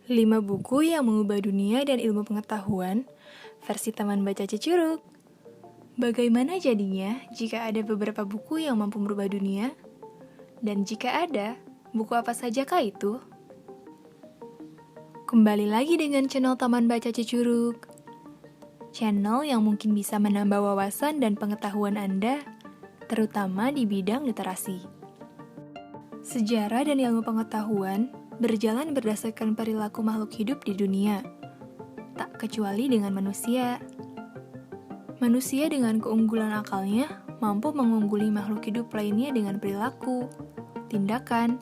5 buku yang mengubah dunia dan ilmu pengetahuan, versi Taman Baca Cicurug. Bagaimana jadinya jika ada beberapa buku yang mampu merubah dunia? Dan jika ada, buku apa sajakah itu? Kembali lagi dengan channel Taman Baca Cicurug. Channel yang mungkin bisa menambah wawasan dan pengetahuan Anda, terutama di bidang literasi. Sejarah dan ilmu pengetahuan berjalan berdasarkan perilaku makhluk hidup di dunia, tak kecuali dengan manusia. Manusia dengan keunggulan akalnya mampu mengungguli makhluk hidup lainnya dengan perilaku, tindakan,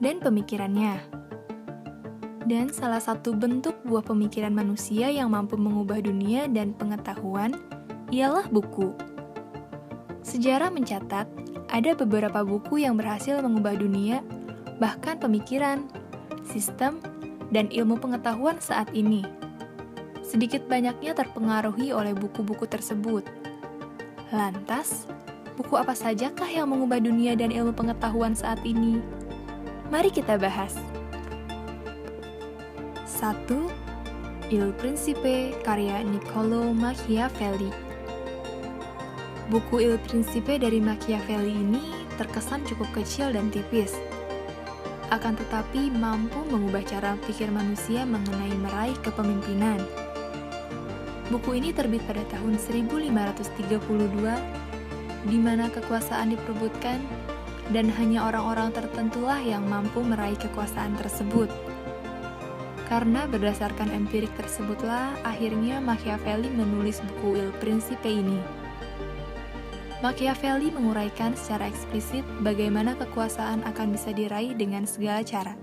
dan pemikirannya. Dan salah satu bentuk buah pemikiran manusia yang mampu mengubah dunia dan pengetahuan ialah buku. Sejarah mencatat ada beberapa buku yang berhasil mengubah dunia, bahkan pemikiran, sistem, dan ilmu pengetahuan saat ini. Sedikit banyaknya terpengaruhi oleh buku-buku tersebut. Lantas, buku apa sajakah yang mengubah dunia dan ilmu pengetahuan saat ini? Mari kita bahas. 1. Il Principe karya Niccolò Machiavelli. Buku Il Principe dari Machiavelli ini terkesan cukup kecil dan tipis, akan tetapi mampu mengubah cara pikir manusia mengenai meraih kepemimpinan. Buku ini terbit pada tahun 1532, di mana kekuasaan diperebutkan dan hanya orang-orang tertentulah yang mampu meraih kekuasaan tersebut. Karena berdasarkan empirik tersebutlah akhirnya Machiavelli menulis buku Il Principe ini. Machiavelli menguraikan secara eksplisit bagaimana kekuasaan akan bisa diraih dengan segala cara.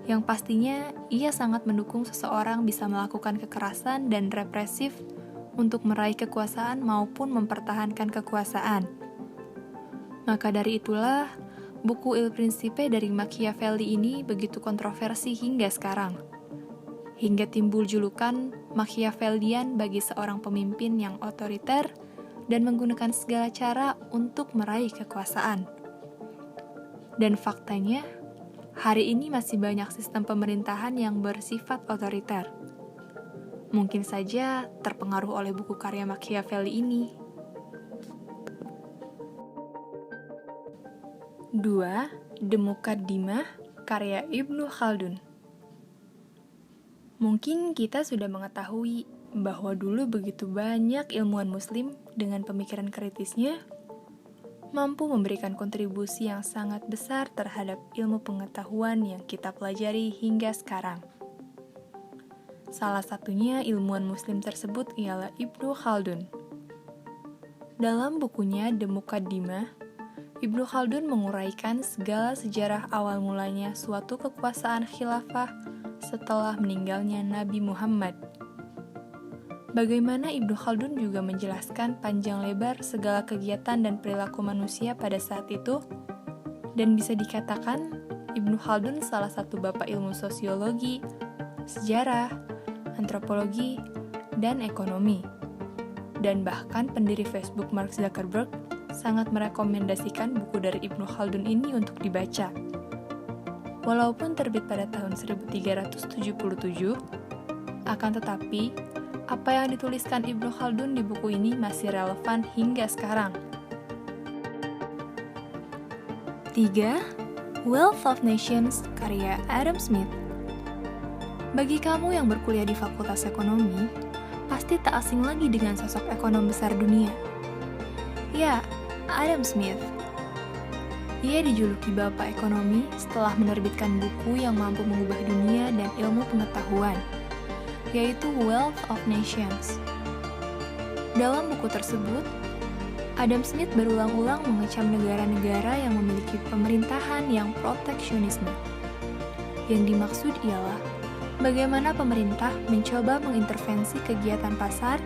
Yang pastinya, ia sangat mendukung seseorang bisa melakukan kekerasan dan represif untuk meraih kekuasaan maupun mempertahankan kekuasaan. Maka dari itulah, buku Il Principe dari Machiavelli ini begitu kontroversi hingga sekarang. Hingga timbul julukan Machiavellian bagi seorang pemimpin yang otoriter dan menggunakan segala cara untuk meraih kekuasaan. Dan faktanya, hari ini masih banyak sistem pemerintahan yang bersifat otoriter. Mungkin saja terpengaruh oleh buku karya Machiavelli ini. 2. The Muqaddimah karya Ibnu Khaldun. Mungkin kita sudah mengetahui bahwa dulu begitu banyak ilmuwan muslim dengan pemikiran kritisnya mampu memberikan kontribusi yang sangat besar terhadap ilmu pengetahuan yang kita pelajari hingga sekarang. Salah satunya ilmuwan muslim tersebut ialah Ibnu Khaldun. Dalam bukunya The Muqaddimah, Ibnu Khaldun menguraikan segala sejarah awal mulanya suatu kekuasaan khilafah setelah meninggalnya Nabi Muhammad. Bagaimana Ibnu Khaldun juga menjelaskan panjang lebar segala kegiatan dan perilaku manusia pada saat itu, dan bisa dikatakan Ibnu Khaldun salah satu bapak ilmu sosiologi, sejarah, antropologi, dan ekonomi. Dan bahkan pendiri Facebook Mark Zuckerberg sangat merekomendasikan buku dari Ibnu Khaldun ini untuk dibaca. Walaupun terbit pada tahun 1377, akan tetapi apa yang dituliskan Ibnu Khaldun di buku ini masih relevan hingga sekarang. 3. Wealth of Nations karya Adam Smith. Bagi kamu yang berkuliah di Fakultas Ekonomi, pasti tak asing lagi dengan sosok ekonom besar dunia. Ya, Adam Smith. Ia dijuluki Bapak Ekonomi setelah menerbitkan buku yang mampu mengubah dunia dan ilmu pengetahuan, yaitu Wealth of Nations. Dalam buku tersebut, Adam Smith berulang-ulang mengecam negara-negara yang memiliki pemerintahan yang proteksionisme. Yang dimaksud ialah bagaimana pemerintah mencoba mengintervensi kegiatan pasar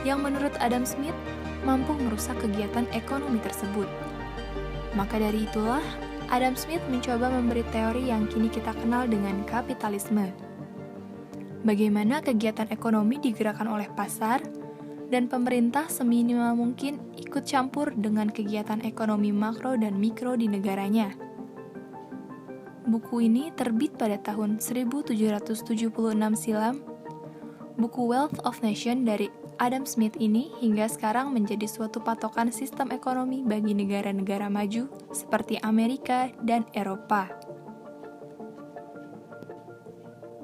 yang menurut Adam Smith mampu merusak kegiatan ekonomi tersebut. Maka dari itulah, Adam Smith mencoba memberi teori yang kini kita kenal dengan kapitalisme. Bagaimana kegiatan ekonomi digerakkan oleh pasar, dan pemerintah seminimal mungkin ikut campur dengan kegiatan ekonomi makro dan mikro di negaranya. Buku ini terbit pada tahun 1776 silam. Buku Wealth of Nations dari Adam Smith ini hingga sekarang menjadi suatu patokan sistem ekonomi bagi negara-negara maju seperti Amerika dan Eropa.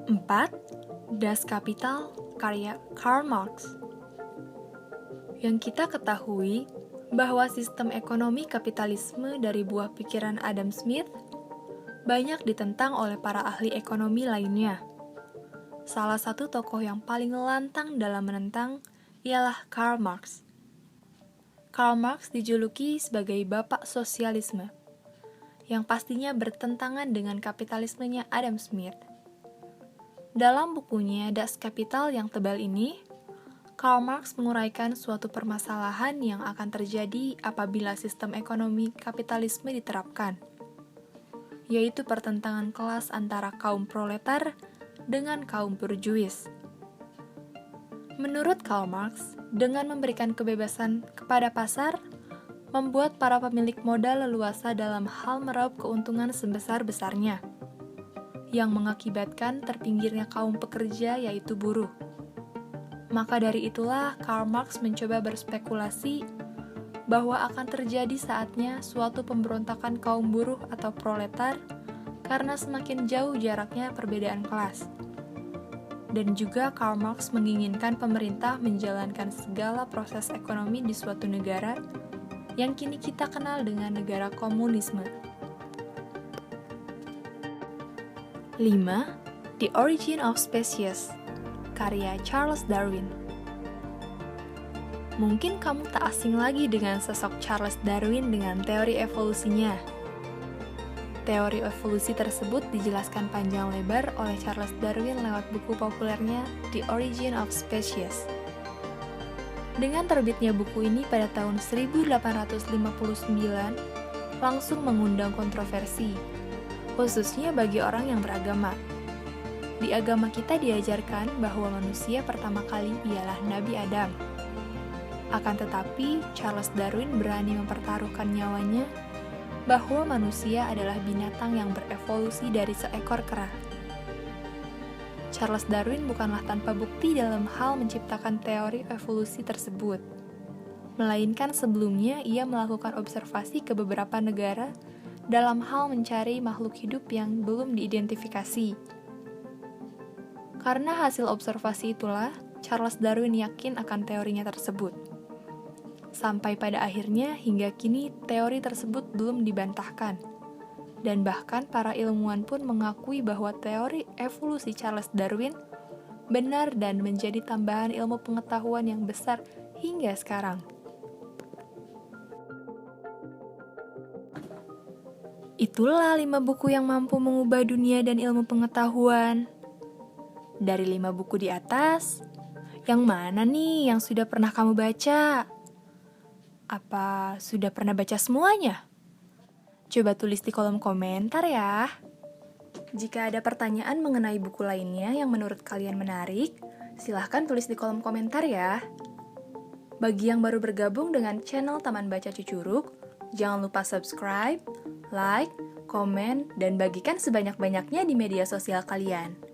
4. Das Kapital karya Karl Marx. Yang kita ketahui bahwa sistem ekonomi kapitalisme dari buah pikiran Adam Smith banyak ditentang oleh para ahli ekonomi lainnya. Salah satu tokoh yang paling lantang dalam menentang ialah Karl Marx. Karl Marx dijuluki sebagai bapak sosialisme, yang pastinya bertentangan dengan kapitalismenya Adam Smith. Dalam bukunya Das Kapital yang tebal ini, Karl Marx menguraikan suatu permasalahan yang akan terjadi apabila sistem ekonomi kapitalisme diterapkan, yaitu pertentangan kelas antara kaum proletar dengan kaum burjuis. Menurut Karl Marx, dengan memberikan kebebasan kepada pasar, membuat para pemilik modal leluasa dalam hal meraup keuntungan sebesar-besarnya, yang mengakibatkan terpinggirnya kaum pekerja yaitu buruh. Maka dari itulah Karl Marx mencoba berspekulasi bahwa akan terjadi saatnya suatu pemberontakan kaum buruh atau proletar karena semakin jauh jaraknya perbedaan kelas. Dan juga Karl Marx menginginkan pemerintah menjalankan segala proses ekonomi di suatu negara yang kini kita kenal dengan negara komunisme. 5. The Origin of Species karya Charles Darwin. Mungkin kamu tak asing lagi dengan sosok Charles Darwin dengan teori evolusinya. Teori evolusi tersebut dijelaskan panjang lebar oleh Charles Darwin lewat buku populernya The Origin of Species. Dengan terbitnya buku ini pada tahun 1859, langsung mengundang kontroversi, khususnya bagi orang yang beragama. Di agama kita diajarkan bahwa manusia pertama kali ialah Nabi Adam. Akan tetapi, Charles Darwin berani mempertaruhkan nyawanya bahwa manusia adalah binatang yang berevolusi dari seekor kera. Charles Darwin bukanlah tanpa bukti dalam hal menciptakan teori evolusi tersebut, melainkan sebelumnya ia melakukan observasi ke beberapa negara dalam hal mencari makhluk hidup yang belum diidentifikasi. Karena hasil observasi itulah, Charles Darwin yakin akan teorinya tersebut. Sampai pada akhirnya, hingga kini teori tersebut belum dibantahkan. Dan bahkan para ilmuwan pun mengakui bahwa teori evolusi Charles Darwin benar dan menjadi tambahan ilmu pengetahuan yang besar hingga sekarang. Itulah 5 buku yang mampu mengubah dunia dan ilmu pengetahuan. Dari 5 buku di atas, yang mana nih yang sudah pernah kamu baca? Apa sudah pernah baca semuanya? Coba tulis di kolom komentar ya. Jika ada pertanyaan mengenai buku lainnya yang menurut kalian menarik, silahkan tulis di kolom komentar ya. Bagi yang baru bergabung dengan channel Taman Baca Cucuruk, jangan lupa subscribe, like, komen, dan bagikan sebanyak-banyaknya di media sosial kalian.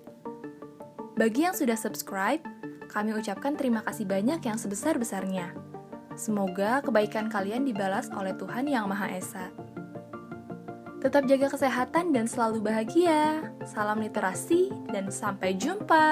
Bagi yang sudah subscribe, kami ucapkan terima kasih banyak yang sebesar-besarnya. Semoga kebaikan kalian dibalas oleh Tuhan Yang Maha Esa. Tetap jaga kesehatan dan selalu bahagia. Salam literasi dan sampai jumpa.